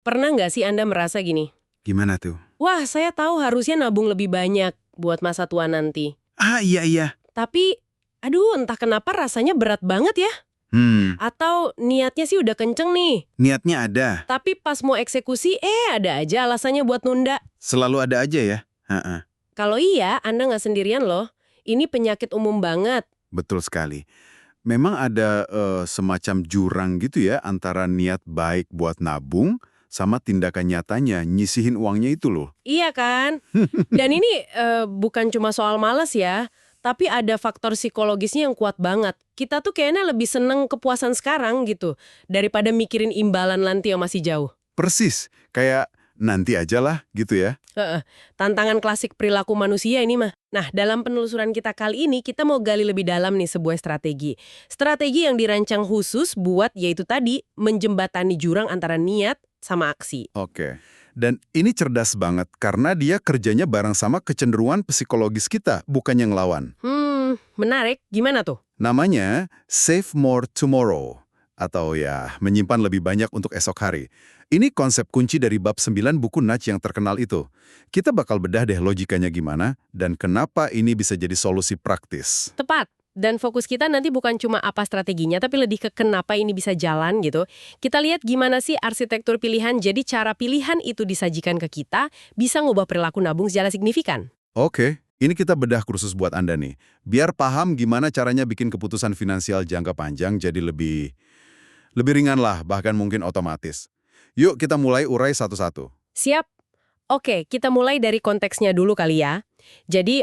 Pernah nggak sih Anda merasa gini? Gimana tuh? Wah, saya tahu harusnya nabung lebih banyak buat masa tua nanti. Ah, iya, iya. Tapi, aduh entah kenapa rasanya berat banget ya. Atau niatnya sih udah kenceng nih. Niatnya ada. Tapi pas mau eksekusi, ada aja alasannya buat nunda. Selalu ada aja ya. Ha-ha. Kalau iya, Anda nggak sendirian loh. Ini penyakit umum banget. Betul sekali. Memang ada semacam jurang gitu ya antara niat baik buat nabung sama tindakan nyatanya nyisihin uangnya itu loh. Iya kan? Dan ini bukan cuma soal malas ya, tapi ada faktor psikologisnya yang kuat banget. Kita tuh kayaknya lebih seneng kepuasan sekarang gitu, daripada mikirin imbalan nanti yang masih jauh. Persis, kayak nanti aja lah gitu ya. Tantangan klasik perilaku manusia ini mah. Nah, dalam penelusuran kita kali ini, kita mau gali lebih dalam nih sebuah strategi. Strategi yang dirancang khusus buat yaitu tadi, menjembatani jurang antara niat sama aksi. Oke. Dan ini cerdas banget karena dia kerjanya bareng sama kecenderungan psikologis kita, bukan yang lawan. Menarik. Gimana tuh? Namanya Save More Tomorrow, atau ya menyimpan lebih banyak untuk esok hari. Ini konsep kunci dari bab 9 buku Nudge yang terkenal itu. Kita bakal bedah deh logikanya gimana dan kenapa ini bisa jadi solusi praktis. Tepat. Dan fokus kita nanti bukan cuma apa strateginya, tapi lebih ke kenapa ini bisa jalan gitu. Kita lihat gimana sih arsitektur pilihan, jadi cara pilihan itu disajikan ke kita, bisa ngubah perilaku nabung secara signifikan. Oke, ini kita bedah kursus buat Anda nih. Biar paham gimana caranya bikin keputusan finansial jangka panjang jadi lebih ringan lah, bahkan mungkin otomatis. Yuk kita mulai urai satu-satu. Siap? Oke, kita mulai dari konteksnya dulu kali ya. Jadi,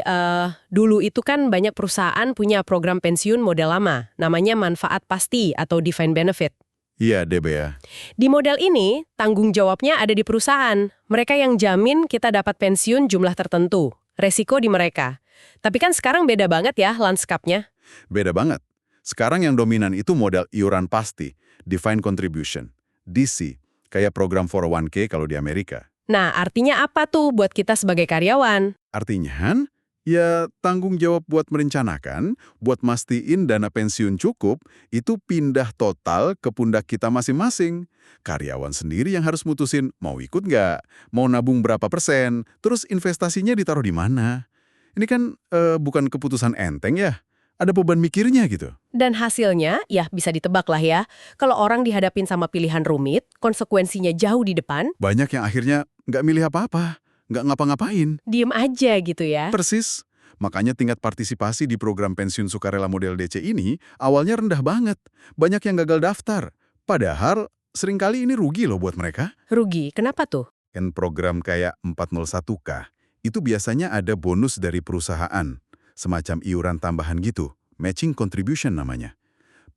dulu itu kan banyak perusahaan punya program pensiun model lama, namanya manfaat pasti atau defined benefit. Iya, DB ya. Di model ini, tanggung jawabnya ada di perusahaan. Mereka yang jamin kita dapat pensiun jumlah tertentu. Resiko di mereka. Tapi kan sekarang beda banget ya lanskapnya. Beda banget. Sekarang yang dominan itu model iuran pasti, defined contribution, DC, kayak program 401k kalau di Amerika. Nah, artinya apa tuh buat kita sebagai karyawan? Artinya, ya tanggung jawab buat merencanakan, buat mastiin dana pensiun cukup, itu pindah total ke pundak kita masing-masing. Karyawan sendiri yang harus mutusin mau ikut nggak, mau nabung berapa persen, terus investasinya ditaruh di mana. Ini kan bukan keputusan enteng ya, ada beban mikirnya gitu. Dan hasilnya, ya bisa ditebak lah ya. Kalau orang dihadapin sama pilihan rumit, konsekuensinya jauh di depan, Banyak yang akhirnya nggak milih apa-apa, nggak ngapa-ngapain. diem aja gitu ya. Persis. Makanya tingkat partisipasi di program pensiun sukarela model DC ini awalnya rendah banget. Banyak yang gagal daftar. Padahal seringkali ini rugi loh buat mereka. Rugi, kenapa tuh? Kan program kayak 401k, itu biasanya ada bonus dari perusahaan. Semacam iuran tambahan gitu, matching contribution namanya.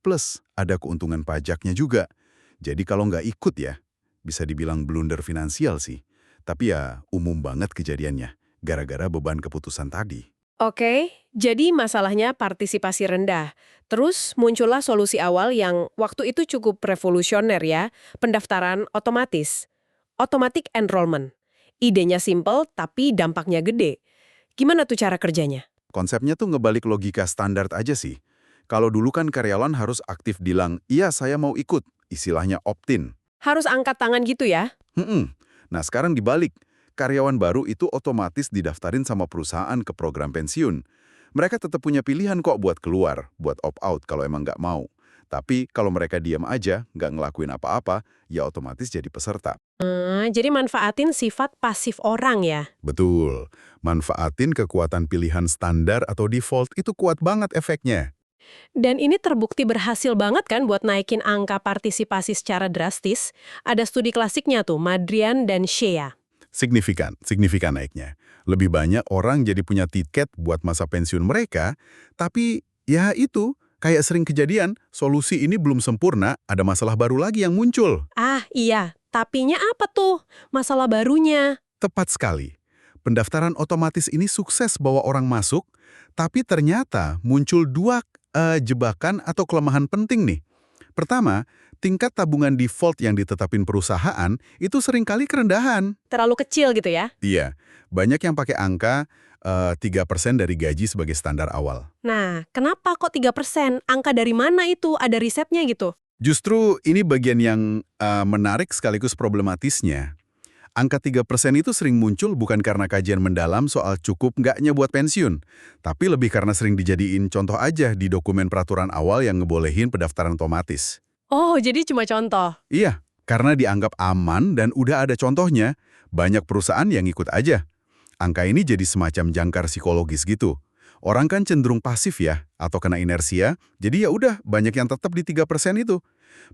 Plus, ada keuntungan pajaknya juga. Jadi kalau nggak ikut ya, bisa dibilang blunder finansial sih. Tapi ya umum banget kejadiannya, gara-gara beban keputusan tadi. Oke, jadi masalahnya partisipasi rendah. Terus muncullah solusi awal yang waktu itu cukup revolusioner ya, pendaftaran otomatis. Automatic enrollment. Idenya simple tapi dampaknya gede. Gimana tuh cara kerjanya? Konsepnya tuh ngebalik logika standar aja sih. Kalau dulu kan karyawan harus aktif bilang, iya saya mau ikut, istilahnya opt-in. Harus angkat tangan gitu ya? Nah sekarang dibalik, karyawan baru itu otomatis didaftarin sama perusahaan ke program pensiun. Mereka tetap punya pilihan kok buat keluar, buat opt-out kalau emang nggak mau. Tapi kalau mereka diam aja, nggak ngelakuin apa-apa, ya otomatis jadi peserta. Jadi manfaatin sifat pasif orang ya? Betul, manfaatin kekuatan pilihan standar atau default itu kuat banget efeknya. Dan ini terbukti berhasil banget kan buat naikin angka partisipasi secara drastis. Ada studi klasiknya tuh, Madrian dan Shea. Signifikan naiknya. Lebih banyak orang jadi punya tiket buat masa pensiun mereka, tapi ya itu, kayak sering kejadian, solusi ini belum sempurna, ada masalah baru lagi yang muncul. Ah iya, tapinya apa tuh? Masalah barunya. Tepat sekali. Pendaftaran otomatis ini sukses bawa orang masuk, tapi ternyata muncul dua jebakan atau kelemahan penting nih. Pertama, tingkat tabungan default yang ditetapin perusahaan itu seringkali kerendahan. Terlalu kecil gitu ya? Iya, banyak yang pakai angka 3% dari gaji sebagai standar awal. Nah, kenapa kok 3%? Angka dari mana itu? Ada risetnya gitu? Justru ini bagian yang menarik sekaligus problematisnya. Angka 3% itu sering muncul bukan karena kajian mendalam soal cukup nggaknya buat pensiun, tapi lebih karena sering dijadiin contoh aja di dokumen peraturan awal yang ngebolehin pendaftaran otomatis. Oh, jadi cuma contoh. Iya, karena dianggap aman dan udah ada contohnya, banyak perusahaan yang ikut aja. Angka ini jadi semacam jangkar psikologis gitu. Orang kan cenderung pasif ya, atau kena inersia, jadi ya udah banyak yang tetap di 3% itu.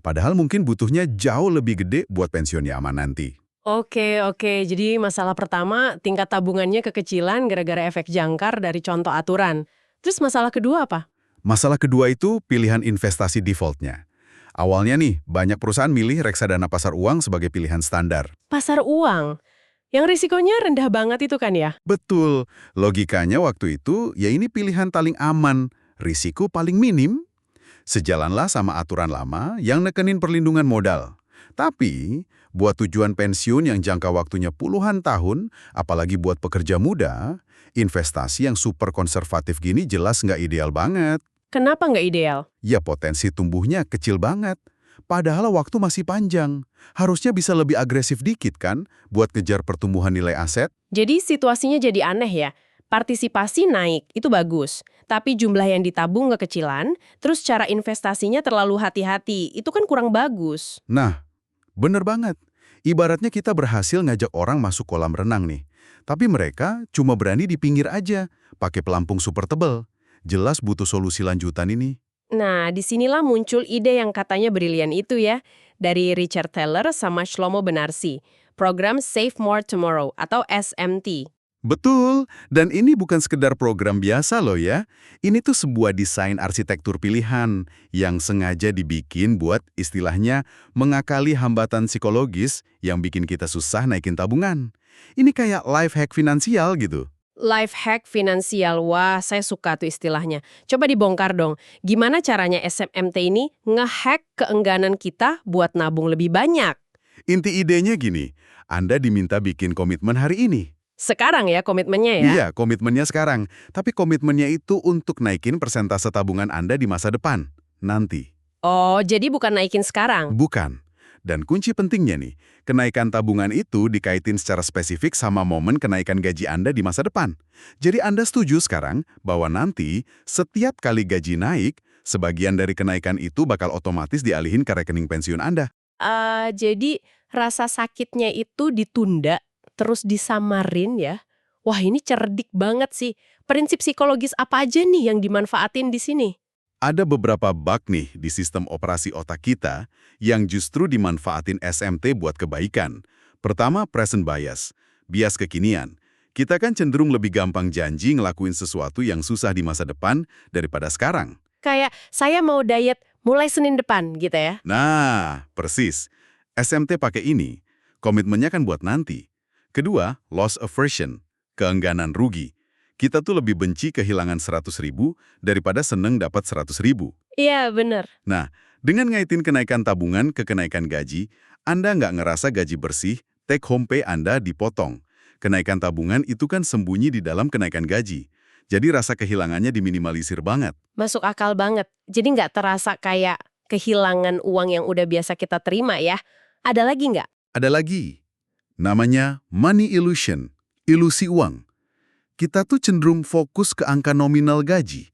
Padahal mungkin butuhnya jauh lebih gede buat pensiunnya aman nanti. Oke. Jadi masalah pertama, tingkat tabungannya kekecilan gara-gara efek jangkar dari contoh aturan. Terus masalah kedua apa? Masalah kedua itu pilihan investasi defaultnya. Awalnya nih, banyak perusahaan milih reksadana pasar uang sebagai pilihan standar. Pasar uang. Yang risikonya rendah banget itu kan ya? Betul, logikanya waktu itu ya ini pilihan paling aman, risiko paling minim. Sejalanlah sama aturan lama yang nekenin perlindungan modal. Tapi, buat tujuan pensiun yang jangka waktunya puluhan tahun, apalagi buat pekerja muda, investasi yang super konservatif gini jelas nggak ideal banget. Kenapa nggak ideal? Ya potensi tumbuhnya kecil banget. Padahal waktu masih panjang. Harusnya bisa lebih agresif dikit kan buat kejar pertumbuhan nilai aset? Jadi situasinya jadi aneh ya. Partisipasi naik, itu bagus. Tapi jumlah yang ditabung kekecilan, terus cara investasinya terlalu hati-hati, itu kan kurang bagus. Nah, bener banget. Ibaratnya kita berhasil ngajak orang masuk kolam renang nih. Tapi mereka cuma berani di pinggir aja, pakai pelampung super tebal. Jelas butuh solusi lanjutan ini. Nah, disinilah muncul ide yang katanya brilian itu ya, dari Richard Thaler sama Shlomo Benarsi, program Save More Tomorrow atau SMT. Betul, dan ini bukan sekedar program biasa loh ya. Ini tuh sebuah desain arsitektur pilihan yang sengaja dibikin buat istilahnya mengakali hambatan psikologis yang bikin kita susah naikin tabungan. Ini kayak life hack finansial gitu. Life hack finansial, wah saya suka tuh istilahnya. Coba dibongkar dong, gimana caranya SMT ini ngehack keengganan kita buat nabung lebih banyak? Inti idenya gini, Anda diminta bikin komitmen hari ini. Sekarang ya komitmennya ya? Iya, komitmennya sekarang. Tapi komitmennya itu untuk naikin persentase tabungan Anda di masa depan. Nanti. Oh, jadi bukan naikin sekarang? Bukan. Dan kunci pentingnya nih, kenaikan tabungan itu dikaitin secara spesifik sama momen kenaikan gaji Anda di masa depan. Jadi Anda setuju sekarang bahwa nanti setiap kali gaji naik, sebagian dari kenaikan itu bakal otomatis dialihin ke rekening pensiun Anda. Jadi rasa sakitnya itu ditunda, terus disamarin ya? Wah ini cerdik banget sih. Prinsip psikologis apa aja nih yang dimanfaatin di sini? Ada beberapa bug nih di sistem operasi otak kita yang justru dimanfaatin SMT buat kebaikan. Pertama, present bias, bias kekinian. Kita kan cenderung lebih gampang janji ngelakuin sesuatu yang susah di masa depan daripada sekarang. Kayak saya mau diet mulai Senin depan gitu ya? Nah, persis. SMT pakai ini, komitmennya kan buat nanti. Kedua, loss aversion, keengganan rugi. Kita tuh lebih benci kehilangan 100.000 daripada seneng dapat 100.000. Iya bener. Nah, dengan ngaitin kenaikan tabungan ke kenaikan gaji, Anda nggak ngerasa gaji bersih, take home pay Anda dipotong. Kenaikan tabungan itu kan sembunyi di dalam kenaikan gaji. Jadi rasa kehilangannya diminimalisir banget. Masuk akal banget. Jadi nggak terasa kayak kehilangan uang yang udah biasa kita terima ya. Ada lagi nggak? Ada lagi, namanya money illusion, ilusi uang. Kita tuh cenderung fokus ke angka nominal gaji.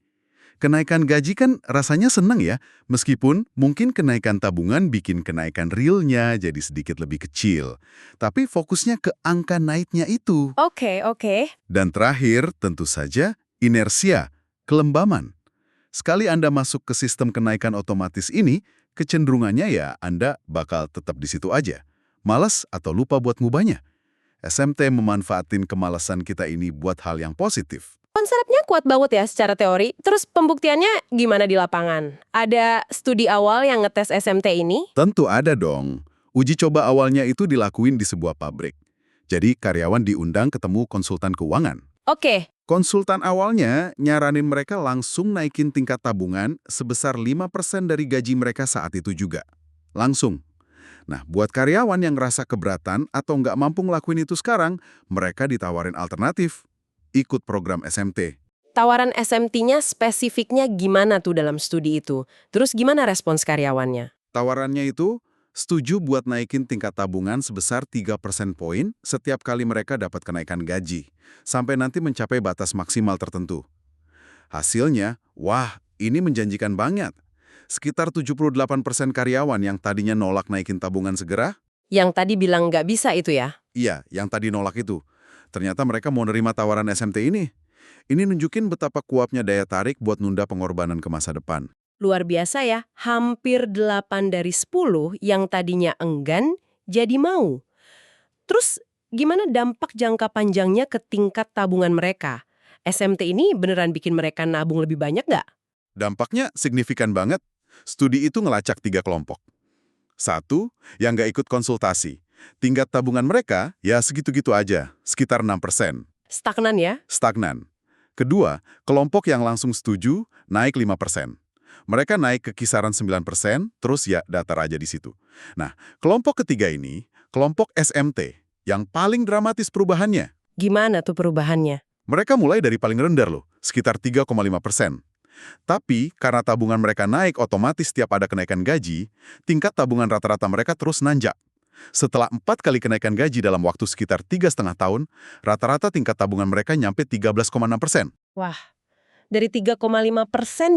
Kenaikan gaji kan rasanya seneng ya, meskipun mungkin kenaikan tabungan bikin kenaikan realnya jadi sedikit lebih kecil. Tapi fokusnya ke angka naiknya itu. Oke. Dan terakhir, tentu saja, inersia, kelembaman. Sekali Anda masuk ke sistem kenaikan otomatis ini, kecenderungannya ya Anda bakal tetap di situ aja. Malas atau lupa buat ngubahnya. SMT memanfaatin kemalasan kita ini buat hal yang positif. Konsepnya kuat banget ya secara teori. Terus pembuktiannya gimana di lapangan? Ada studi awal yang ngetes SMT ini? Tentu ada dong. Uji coba awalnya itu dilakuin di sebuah pabrik. Jadi karyawan diundang ketemu konsultan keuangan. Oke. Konsultan awalnya nyaranin mereka langsung naikin tingkat tabungan sebesar 5% dari gaji mereka saat itu juga. Langsung. Nah, buat karyawan yang ngerasa keberatan atau nggak mampu ngelakuin itu sekarang, mereka ditawarin alternatif. Ikut program SMT. Tawaran SMT-nya spesifiknya gimana tuh dalam studi itu? Terus gimana respons karyawannya? Tawarannya itu setuju buat naikin tingkat tabungan sebesar 3% poin setiap kali mereka dapat kenaikan gaji, sampai nanti mencapai batas maksimal tertentu. Hasilnya, wah, ini menjanjikan banget. Sekitar 78% karyawan yang tadinya nolak naikin tabungan segera, Yang tadi bilang nggak bisa itu ya? iya, yang tadi nolak itu. Ternyata mereka mau nerima tawaran SMT ini. Ini nunjukin betapa kuatnya daya tarik buat nunda pengorbanan ke masa depan. Luar biasa ya, hampir 8 dari 10 yang tadinya enggan jadi mau. Terus gimana dampak jangka panjangnya ke tingkat tabungan mereka? SMT ini beneran bikin mereka nabung lebih banyak nggak? Dampaknya signifikan banget. Studi itu ngelacak 3 kelompok. Satu, yang nggak ikut konsultasi. Tingkat tabungan mereka ya segitu-gitu aja, sekitar 6%. Stagnan ya? Stagnan. Kedua, kelompok yang langsung setuju naik 5%. Mereka naik ke kisaran 9%, terus ya datar aja di situ. Nah, kelompok ketiga ini, kelompok SMT, yang paling dramatis perubahannya. Gimana tuh perubahannya? Mereka mulai dari paling rendah loh, sekitar 3,5%. Tapi karena tabungan mereka naik otomatis setiap ada kenaikan gaji, tingkat tabungan rata-rata mereka terus nanjak. Setelah 4 kali kenaikan gaji dalam waktu sekitar 3,5 tahun, rata-rata tingkat tabungan mereka nyampe 13,6%. Wah, dari 3,5%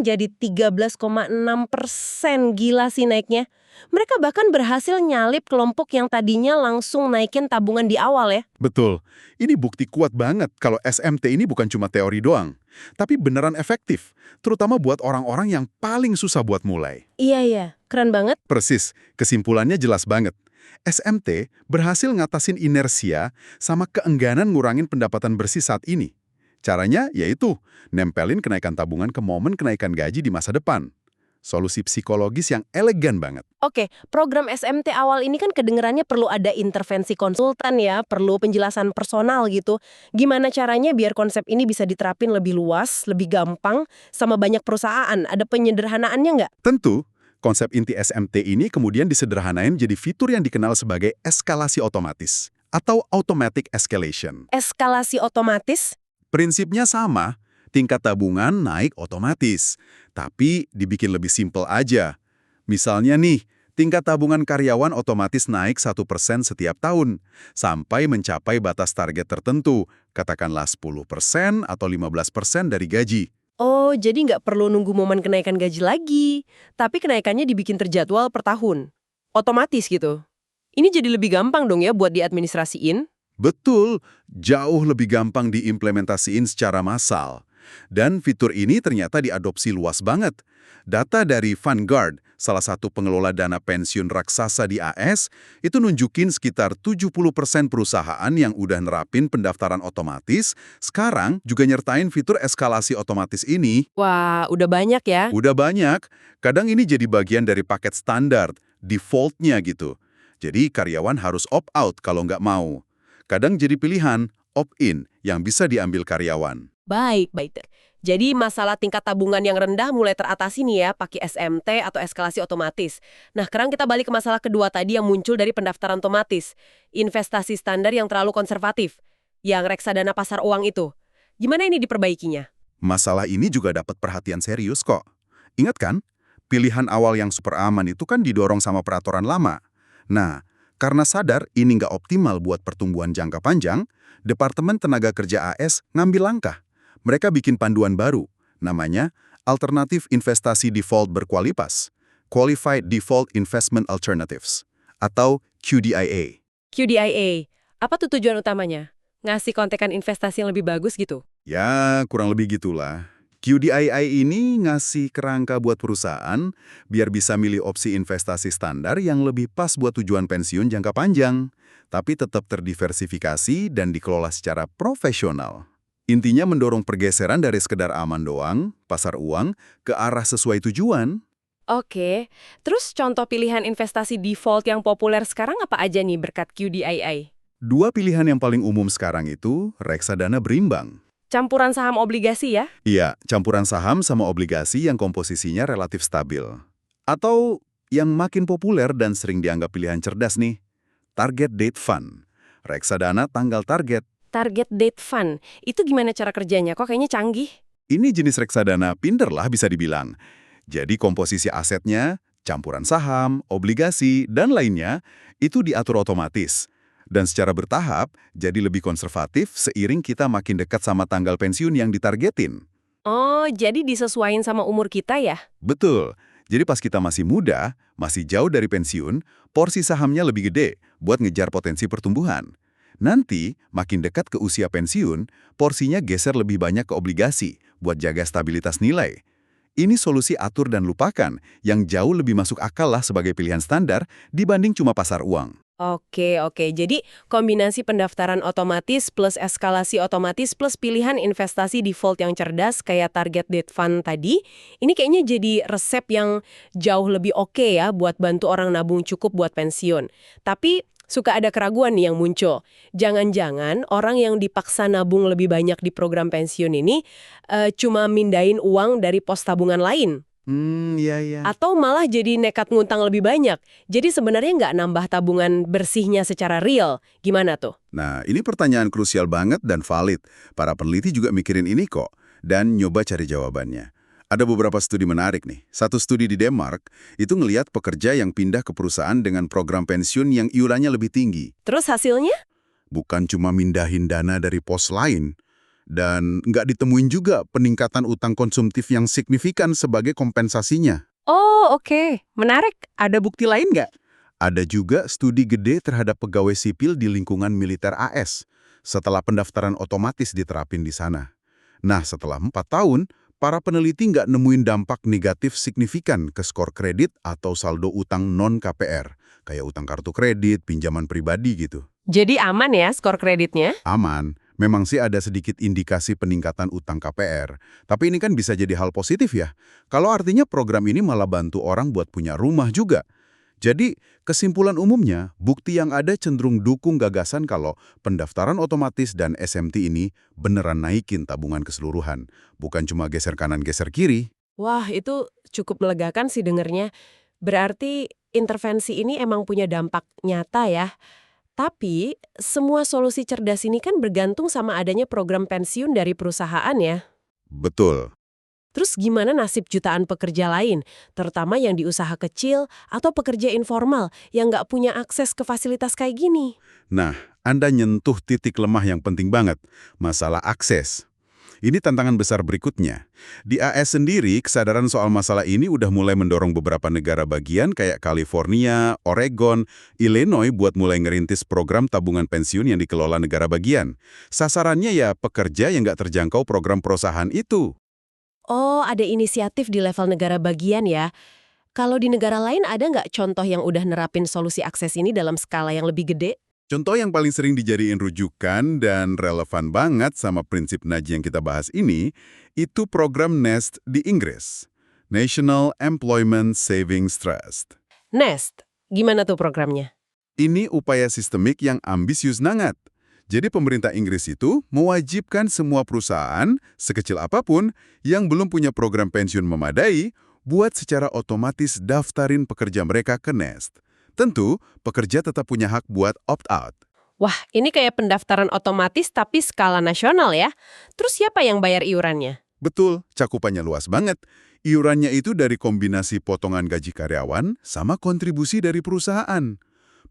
jadi 13,6%. Gila sih naiknya. Mereka bahkan berhasil nyalip kelompok yang tadinya langsung naikin tabungan di awal ya. Betul, ini bukti kuat banget kalau SMT ini bukan cuma teori doang, tapi beneran efektif, terutama buat orang-orang yang paling susah buat mulai. Iya, keren banget. Persis, kesimpulannya jelas banget. SMT berhasil ngatasin inersia sama keengganan ngurangin pendapatan bersih saat ini. Caranya yaitu nempelin kenaikan tabungan ke momen kenaikan gaji di masa depan. Solusi psikologis yang elegan banget. Oke, program SMT awal ini kan kedengerannya perlu ada intervensi konsultan ya, perlu penjelasan personal gitu. Gimana caranya biar konsep ini bisa diterapin lebih luas, lebih gampang, sama banyak perusahaan? Ada penyederhanaannya nggak? Tentu, konsep inti SMT ini kemudian disederhanain jadi fitur yang dikenal sebagai eskalasi otomatis atau automatic escalation. Eskalasi otomatis? Prinsipnya sama, tingkat tabungan naik otomatis, tapi dibikin lebih simpel aja. Misalnya nih, tingkat tabungan karyawan otomatis naik 1% setiap tahun, sampai mencapai batas target tertentu, katakanlah 10% atau 15% dari gaji. Oh, jadi nggak perlu nunggu momen kenaikan gaji lagi, tapi kenaikannya dibikin terjadwal per tahun. Otomatis gitu. Ini jadi lebih gampang dong ya buat diadministrasiin? Betul, jauh lebih gampang diimplementasiin secara massal. Dan fitur ini ternyata diadopsi luas banget. Data dari Vanguard, salah satu pengelola dana pensiun raksasa di AS, itu nunjukin sekitar 70% perusahaan yang udah nerapin pendaftaran otomatis, sekarang juga nyertain fitur eskalasi otomatis ini. Wah, udah banyak ya. Udah banyak, kadang ini jadi bagian dari paket standar, default-nya gitu. Jadi karyawan harus opt-out kalau nggak mau. Kadang jadi pilihan opt-in yang bisa diambil karyawan. Baik. Jadi masalah tingkat tabungan yang rendah mulai teratasi nih ya pakai SMT atau eskalasi otomatis. Nah, sekarang kita balik ke masalah kedua tadi yang muncul dari pendaftaran otomatis. Investasi standar yang terlalu konservatif. Yang reksadana pasar uang itu. Gimana ini diperbaikinya? Masalah ini juga dapat perhatian serius kok. Ingat kan, pilihan awal yang super aman itu kan didorong sama peraturan lama. Nah, karena sadar ini nggak optimal buat pertumbuhan jangka panjang, Departemen Tenaga Kerja AS ngambil langkah. Mereka bikin panduan baru, namanya Alternatif Investasi Default Berkualitas, Qualified Default Investment Alternatives, atau QDIA. QDIA, apa tuh tujuan utamanya? Ngasih kontekan investasi yang lebih bagus gitu? Ya, kurang lebih gitulah. QDII ini ngasih kerangka buat perusahaan biar bisa milih opsi investasi standar yang lebih pas buat tujuan pensiun jangka panjang, tapi tetap terdiversifikasi dan dikelola secara profesional. Intinya mendorong pergeseran dari sekedar aman doang, pasar uang, ke arah sesuai tujuan. Oke, terus contoh pilihan investasi default yang populer sekarang apa aja nih berkat QDII? 2 pilihan yang paling umum sekarang itu reksadana berimbang. Campuran saham obligasi ya? Iya, campuran saham sama obligasi yang komposisinya relatif stabil. Atau yang makin populer dan sering dianggap pilihan cerdas nih, target date fund. Reksadana tanggal target. Target date fund, itu gimana cara kerjanya? Kok kayaknya canggih? Ini jenis reksadana pinter lah bisa dibilang. Jadi komposisi asetnya campuran saham, obligasi, dan lainnya, itu diatur otomatis. Dan secara bertahap, jadi lebih konservatif seiring kita makin dekat sama tanggal pensiun yang ditargetin. Oh, jadi disesuaikan sama umur kita ya? Betul. Jadi pas kita masih muda, masih jauh dari pensiun, porsi sahamnya lebih gede buat ngejar potensi pertumbuhan. Nanti, makin dekat ke usia pensiun, porsinya geser lebih banyak ke obligasi buat jaga stabilitas nilai. Ini solusi atur dan lupakan yang jauh lebih masuk akal lah sebagai pilihan standar dibanding cuma pasar uang. Oke, oke. Jadi kombinasi pendaftaran otomatis plus eskalasi otomatis plus pilihan investasi default yang cerdas kayak target date fund tadi, ini kayaknya jadi resep yang jauh lebih oke ya buat bantu orang nabung cukup buat pensiun. Tapi suka ada keraguan nih yang muncul. Jangan-jangan orang yang dipaksa nabung lebih banyak di program pensiun ini cuma mindahin uang dari pos tabungan lain. Iya. Atau malah jadi nekat ngutang lebih banyak. Jadi sebenarnya nggak nambah tabungan bersihnya secara real. Gimana tuh? Nah, ini pertanyaan krusial banget dan valid. Para peneliti juga mikirin ini kok, dan nyoba cari jawabannya. Ada beberapa studi menarik nih. Satu studi di Denmark, itu ngelihat pekerja yang pindah ke perusahaan dengan program pensiun yang iurannya lebih tinggi. Terus hasilnya? Bukan cuma mindahin dana dari pos lain, dan nggak ditemuin juga peningkatan utang konsumtif yang signifikan sebagai kompensasinya. Oh, oke. Menarik. Ada bukti lain nggak? Ada juga studi gede terhadap pegawai sipil di lingkungan militer AS setelah pendaftaran otomatis diterapin di sana. Nah, setelah 4 tahun, para peneliti nggak nemuin dampak negatif signifikan ke skor kredit atau saldo utang non-KPR, kayak utang kartu kredit, pinjaman pribadi gitu. Jadi aman ya skor kreditnya? Aman. Memang sih ada sedikit indikasi peningkatan utang KPR. Tapi ini kan bisa jadi hal positif ya. Kalau artinya program ini malah bantu orang buat punya rumah juga. Jadi, kesimpulan umumnya, bukti yang ada cenderung dukung gagasan kalau pendaftaran otomatis dan SMT ini beneran naikin tabungan keseluruhan. Bukan cuma geser kanan geser kiri. Wah, itu cukup melegakan sih dengernya. Berarti intervensi ini emang punya dampak nyata ya. Tapi, semua solusi cerdas ini kan bergantung sama adanya program pensiun dari perusahaan ya. Betul. Terus gimana nasib jutaan pekerja lain, terutama yang di usaha kecil atau pekerja informal yang nggak punya akses ke fasilitas kayak gini? Nah, Anda nyentuh titik lemah yang penting banget, masalah akses. Ini tantangan besar berikutnya. Di AS sendiri, kesadaran soal masalah ini udah mulai mendorong beberapa negara bagian kayak California, Oregon, Illinois buat mulai ngerintis program tabungan pensiun yang dikelola negara bagian. Sasarannya ya pekerja yang nggak terjangkau program perusahaan itu. Oh, ada inisiatif di level negara bagian ya. Kalau di negara lain ada nggak contoh yang udah nerapin solusi akses ini dalam skala yang lebih gede? Contoh yang paling sering dijadiin rujukan dan relevan banget sama prinsip Naji yang kita bahas ini, itu program NEST di Inggris. National Employment Savings Trust. Nest, gimana tuh programnya? Ini upaya sistemik yang ambisius banget. Jadi pemerintah Inggris itu mewajibkan semua perusahaan, sekecil apapun, yang belum punya program pensiun memadai, buat secara otomatis daftarin pekerja mereka ke NEST. Tentu, pekerja tetap punya hak buat opt-out. Wah, ini kayak pendaftaran otomatis tapi skala nasional ya. Terus siapa yang bayar iurannya? Betul, cakupannya luas banget. Iurannya itu dari kombinasi potongan gaji karyawan sama kontribusi dari perusahaan.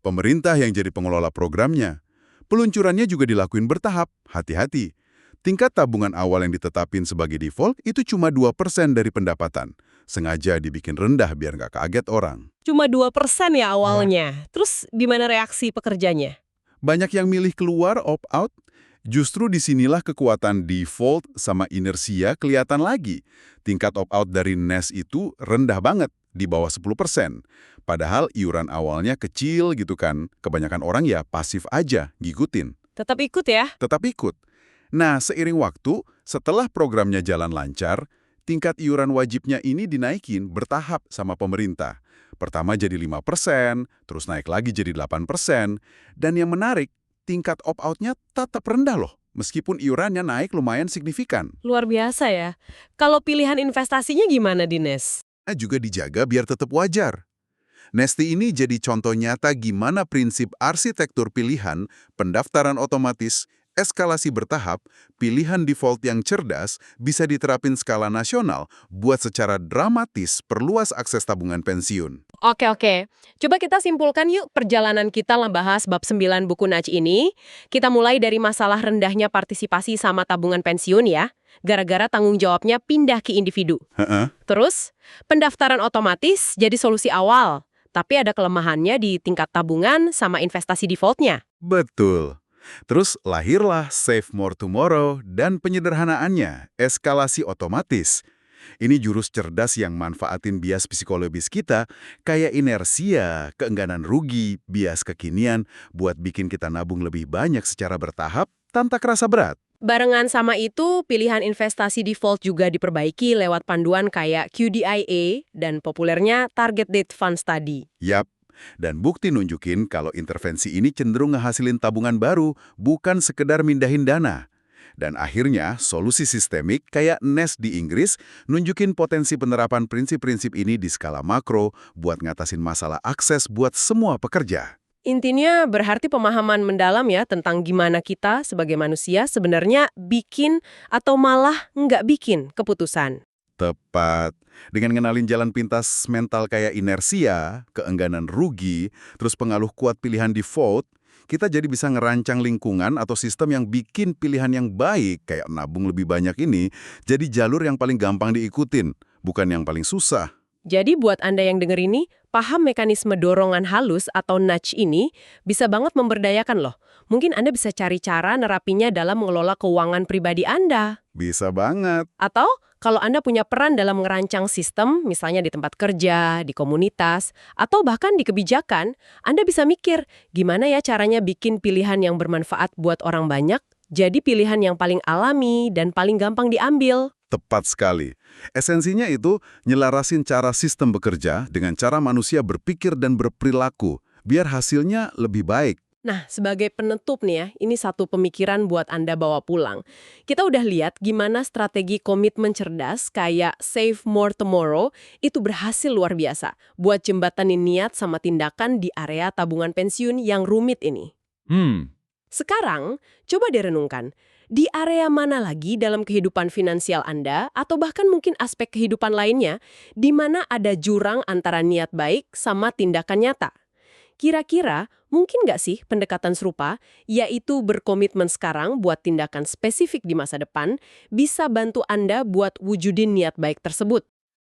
Pemerintah yang jadi pengelola programnya. Peluncurannya juga dilakuin bertahap, hati-hati. Tingkat tabungan awal yang ditetapin sebagai default itu cuma 2% dari pendapatan. Sengaja dibikin rendah biar nggak kaget orang. Cuma 2% ya awalnya. Terus gimana reaksi pekerjanya? Banyak yang milih keluar opt-out. Justru disinilah kekuatan default sama inersia kelihatan lagi. Tingkat opt-out dari NES itu rendah banget, di bawah 10%. Padahal iuran awalnya kecil gitu kan. Kebanyakan orang ya pasif aja, ngikutin. Tetap ikut ya? Tetap ikut. Nah, seiring waktu, setelah programnya jalan lancar, tingkat iuran wajibnya ini dinaikin bertahap sama pemerintah. Pertama jadi 5%, terus naik lagi jadi 8%, dan yang menarik, tingkat opt-out-nya tetap rendah loh, meskipun iurannya naik lumayan signifikan. Luar biasa ya. Kalau pilihan investasinya gimana, Dines? Nah, juga dijaga biar tetap wajar. Nesti ini jadi contoh nyata gimana prinsip arsitektur pilihan, pendaftaran otomatis, eskalasi bertahap, pilihan default yang cerdas bisa diterapin skala nasional buat secara dramatis perluas akses tabungan pensiun. Oke. Coba kita simpulkan yuk perjalanan kita bahas bab 9 buku Nudge ini. Kita mulai dari masalah rendahnya partisipasi sama tabungan pensiun ya, gara-gara tanggung jawabnya pindah ke individu. Heeh. Terus, pendaftaran otomatis jadi solusi awal, tapi ada kelemahannya di tingkat tabungan sama investasi defaultnya. Betul. Terus lahirlah Save More Tomorrow dan penyederhanaannya, eskalasi otomatis. Ini jurus cerdas yang manfaatin bias psikologis kita, kayak inersia, keengganan rugi, bias kekinian, buat bikin kita nabung lebih banyak secara bertahap tanpa kerasa berat. Barengan sama itu, pilihan investasi default juga diperbaiki lewat panduan kayak QDIA dan populernya Target Date Fund Study. Yap, dan bukti nunjukin kalau intervensi ini cenderung ngehasilin tabungan baru, bukan sekedar mindahin dana. Dan akhirnya, solusi sistemik kayak Nest di Inggris nunjukin potensi penerapan prinsip-prinsip ini di skala makro buat ngatasin masalah akses buat semua pekerja. Intinya berarti pemahaman mendalam ya tentang gimana kita sebagai manusia sebenarnya bikin atau malah nggak bikin keputusan. Tepat. Dengan ngenalin jalan pintas mental kayak inersia, keengganan rugi, terus pengaruh kuat pilihan default, kita jadi bisa ngerancang lingkungan atau sistem yang bikin pilihan yang baik, kayak nabung lebih banyak ini, jadi jalur yang paling gampang diikutin, bukan yang paling susah. Jadi buat Anda yang denger ini, paham mekanisme dorongan halus atau nudge ini bisa banget memberdayakan loh. Mungkin Anda bisa cari cara nerapinya dalam mengelola keuangan pribadi Anda. Bisa banget. Atau kalau Anda punya peran dalam merancang sistem, misalnya di tempat kerja, di komunitas, atau bahkan di kebijakan, Anda bisa mikir gimana ya caranya bikin pilihan yang bermanfaat buat orang banyak, jadi pilihan yang paling alami dan paling gampang diambil. Tepat sekali. Esensinya itu nyelarasin cara sistem bekerja dengan cara manusia berpikir dan berperilaku, biar hasilnya lebih baik. Nah, sebagai penutup nih ya, ini satu pemikiran buat Anda bawa pulang. Kita udah lihat gimana strategi komitmen cerdas kayak Save More Tomorrow itu berhasil luar biasa buat jembatanin niat sama tindakan di area tabungan pensiun yang rumit ini. Sekarang, coba direnungkan, di area mana lagi dalam kehidupan finansial Anda atau bahkan mungkin aspek kehidupan lainnya di mana ada jurang antara niat baik sama tindakan nyata? Kira-kira mungkin nggak sih pendekatan serupa, yaitu berkomitmen sekarang buat tindakan spesifik di masa depan, bisa bantu Anda buat wujudin niat baik tersebut?